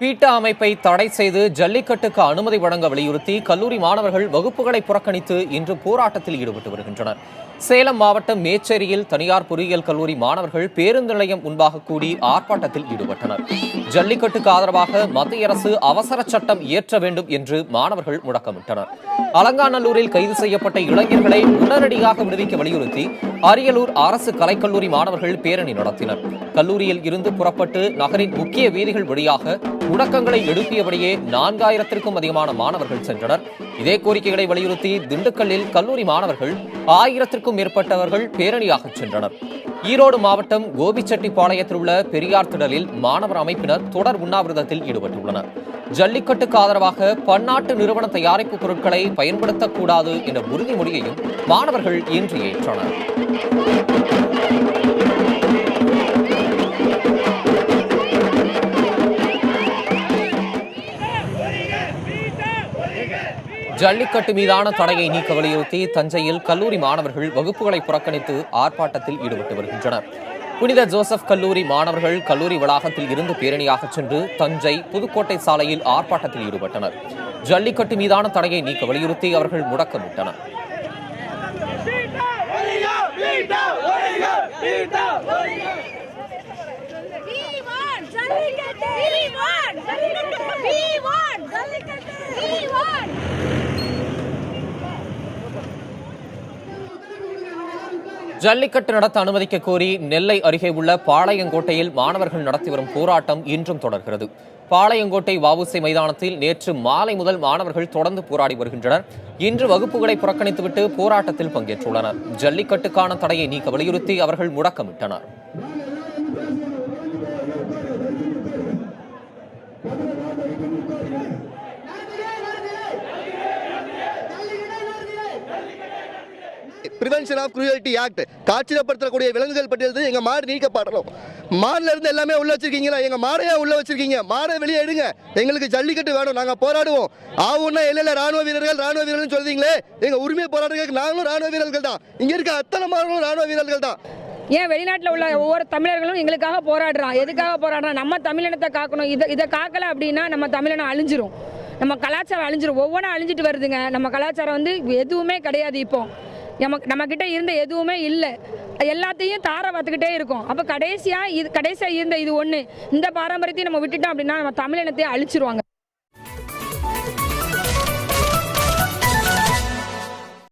Beta அமைப்பை தடை செய்து ஜல்லிக்கட்டுக்கு அனுமதி வழங்க வலியுறுத்தி கல்லூரி மாணவர்கள் வகுப்புகளை புறக்கணித்து இன்று போராட்டத்தில் ஈடுபட்டு வருகின்றனர். சேலம் மாவட்டம் மேச்சேரியில் தனியார் பொறியியல் கல்லூரி மாணவர்கள் பேருந்து நிலையம் முன்பாக கூடி ஆர்ப்பாட்டத்தில் ஈடுபட்டனர். ஜல்லிக்கட்டுக்கு ஆதரவாக மத்திய அரசு அவசர சட்டம் இயற்ற வேண்டும் என்று மாணவர்கள் முழக்கமிட்டனர். அலங்காநல்லூரில் கைது செய்யப்பட்ட இளைஞர்களை உடனடியாக விடுவிக்க வலியுறுத்தி அரியலூர் அரசு கலைக்கல்லூரி மாணவர்கள் பேரணி நடத்தினர். கல்லூரியில் இருந்து புறப்பட்டு நகரின் முக்கிய வீதிகள் வழியாக முழக்கங்களை எழுப்பியபடியே 4000த்திற்கும் அதிகமான மாணவர்கள் சென்றனர். இதே கோரிக்கைகளை வலியுறுத்தி திண்டுக்கல்லில் கல்லூரி மாணவர்கள் 1000த்திற்கும் மேற்பட்டவர்கள் பேரணியாக சென்றனர். ஈரோடு மாவட்டம் கோபிச்செட்டிப்பாளையத்தில் உள்ள பெரியார் திடலில் மாணவர் அமைப்பினர் தொடர் உண்ணாவிரதத்தில் ஈடுபட்டுள்ளனர். ஜல்லிக்கட்டுக்கு ஆதரவாக பன்னாட்டு நிறுவன தயாரிப்பு பொருட்களை பயன்படுத்தக்கூடாது என்ற உறுதிமொழியையும் மாணவர்கள் இன்று ஏற்றனர். ஜல்லிக்கட்டு மீதான தடையை நீக்க வலியுறுத்தி தஞ்சையில் கல்லூரி மாணவர்கள் வகுப்புகளை புறக்கணித்து ஆர்ப்பாட்டத்தில் ஈடுபட்டு வருகின்றனர். புனித ஜோசப் கல்லூரி மாணவர்கள் கல்லூரி வளாகத்தில் இருந்து பேரணியாக சென்று தஞ்சை புதுக்கோட்டை சாலையில் ஆர்ப்பாட்டத்தில் ஈடுபட்டனர். ஜல்லிக்கட்டு மீதான தடையை நீக்க வலியுறுத்தி அவர்கள் முழக்கமிட்டனர். ஜல்லிக்கட்டு நடத்த அனுமதிக்க கோரி நெல்லை அருகே உள்ள பாளையங்கோட்டையில் மாணவர்கள் நடத்தி வரும் போராட்டம் இன்றும் தொடர்கிறது. பாளையங்கோட்டை வஉசி மைதானத்தில் நேற்று மாலை முதல் மாணவர்கள் தொடர்ந்து போராடி வருகின்றனர். இன்று வகுப்புகளை புறக்கணித்துவிட்டு போராட்டத்தில் பங்கேற்றுள்ளனர். ஜல்லிக்கட்டுக்கான தடையை நீக்க வலியுறுத்தி அவர்கள் முழக்கமிட்டனர். பிரிவென்ஷன் ஆஃப் குரூயல்டி ஆக்ட் காட்சிப்படுத்தக்கூடிய விலங்குகள் பட்டியல் எங்க மாடு நீக்கப்படணும். மாடுல இருந்து எல்லாமே உள்ள வச்சிருக்கீங்களா? எங்க மாடையா உள்ள வச்சிருக்கீங்க? மாடை வெளியே எடுங்க. எங்களுக்கு ஜல்லிக்கட்டு வேணும், நாங்க போராடுவோம். ஆவுன்னா இல்ல ராணுவ வீரர்கள் சொல்றீங்களே, எங்க உரிமை போராடுறதுக்கு நாங்களும் ராணுவ வீரர்கள் தான். இங்க இருக்க அத்தனை மாடுகளும் ராணுவ வீரர்கள் தான். ஏன் வெளிநாட்டில் உள்ள ஒவ்வொரு தமிழர்களும் எங்களுக்காக போராடுறான்? எதுக்காக போராடுறான்? நம்ம தமிழினத்தை காக்கணும். இதை காக்கல அப்படின்னா நம்ம தமிழினம் அழிஞ்சிரும், நம்ம கலாச்சாரம் அழிஞ்சிரும். ஒவ்வொன்றும் அழிஞ்சிட்டு வருதுங்க. நம்ம கலாச்சாரம் எதுவுமே கிடையாது. இப்போ நம்ம கிட்ட இருந்த எதுவுமே இல்லை, எல்லாத்தையும் தார பார்த்துக்கிட்டே இருக்கும். அப்போ கடைசியாக இருந்த இது ஒன்று, இந்த பாரம்பரியத்தையும் நம்ம விட்டுட்டோம் அப்படின்னா நம்ம தமிழினத்தையே அழிச்சிருவாங்க.